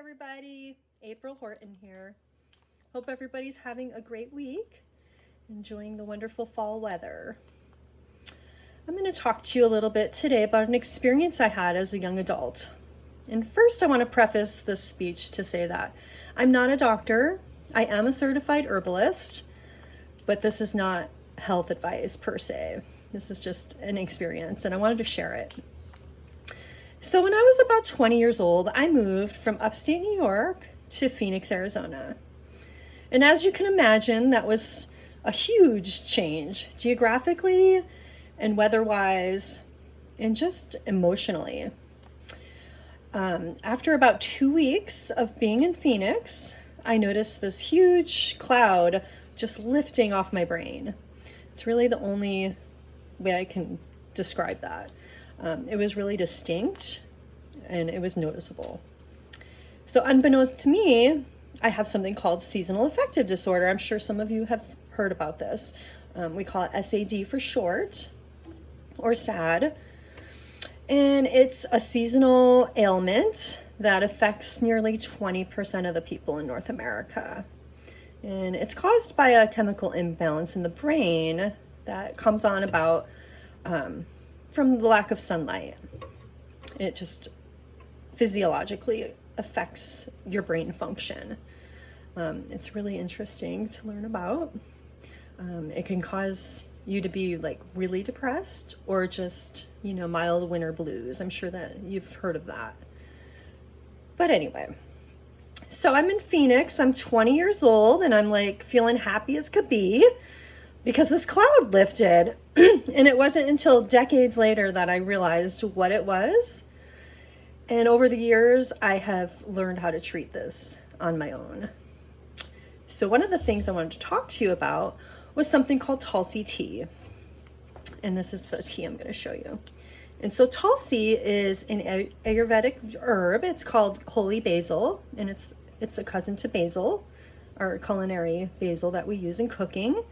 everybody, April Horton here. Hope everybody's having a great week, enjoying the wonderful fall weather. I'm going to talk to you a little bit today about an experience I had as a young adult. And first I want to preface this speech to say that I'm not a doctor. I am a certified herbalist, but this is not health advice per se. This is just an experience and I wanted to share it. So when I was about 20 years old, I moved from upstate New York to Phoenix, Arizona. And as you can imagine, that was a huge change geographically and weather-wise and just emotionally. After about 2 weeks of being in Phoenix, I noticed this huge cloud just lifting off my brain. It's really the only way I can describe that. It was really distinct and it was noticeable. So unbeknownst to me, I have something called seasonal affective disorder. I'm sure some of you have heard about this. We call it SAD for short, or SAD. And it's a seasonal ailment that affects nearly 20% of the people in North America. And it's caused by a chemical imbalance in the brain that comes on about from the lack of sunlight. It just physiologically affects your brain function. It's really interesting to learn about. It can cause you to be like really depressed or just, mild winter blues. I'm sure that you've heard of that. But anyway, so I'm in Phoenix. I'm 20 years old and I'm like feeling happy as could be because this cloud lifted. And it wasn't until decades later that I realized what it was. And over the years, I have learned how to treat this on my own. So one of the things I wanted to talk to you about was something called Tulsi tea. And this is the tea I'm going to show you. And so Tulsi is an Ayurvedic herb. It's called holy basil, and it's a cousin to basil, our culinary basil that we use in cooking.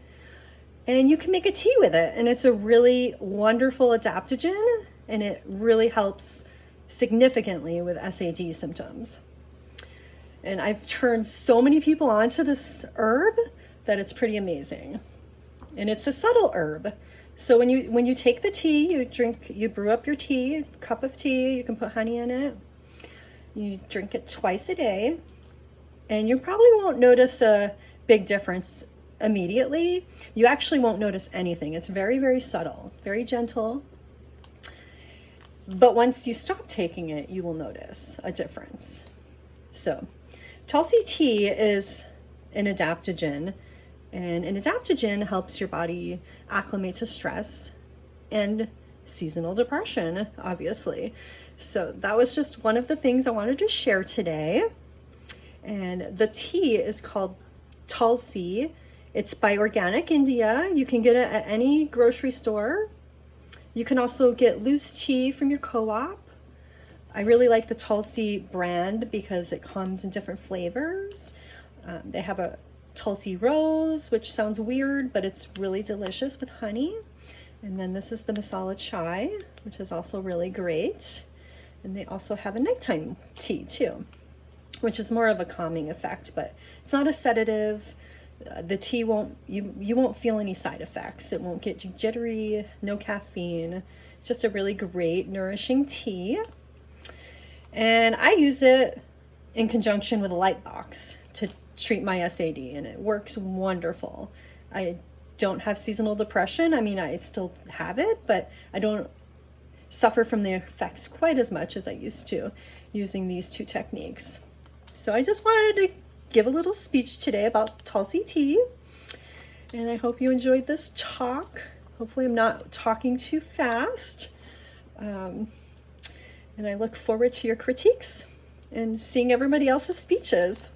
And you can make a tea with it, and it's a really wonderful adaptogen, and it really helps significantly with SAD symptoms. And I've turned so many people onto this herb that it's pretty amazing. And it's a subtle herb. So when you take the tea, you brew up your tea, cup of tea, you can put honey in it. You drink it twice a day, and you probably won't notice a big difference immediately. You actually won't notice anything. It's very, very subtle, very gentle. But once you stop taking it, you will notice a difference. So Tulsi tea is an adaptogen, and an adaptogen helps your body acclimate to stress and seasonal depression, obviously. So that was just one of the things I wanted to share today. And the tea is called Tulsi. It's by Organic India. You can get it at any grocery store. You can also get loose tea from your co-op. I really like the Tulsi brand because it comes in different flavors. They have a Tulsi Rose, which sounds weird, but it's really delicious with honey. And then this is the Masala Chai, which is also really great. And they also have a nighttime tea too, which is more of a calming effect, but it's not a sedative. The tea you won't feel any side effects. It won't get you jittery, no caffeine. It's just a really great, nourishing tea. And I use it in conjunction with a light box to treat my SAD, and it works wonderful. I don't have seasonal depression. I mean, I still have it, but I don't suffer from the effects quite as much as I used to using these two techniques. So I just wanted to give a little speech today about Tulsi tea, and I hope you enjoyed this talk. Hopefully I'm not talking too fast, and I look forward to your critiques and seeing everybody else's speeches.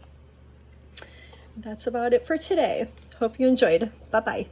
That's about it for today. Hope you enjoyed. Bye-bye.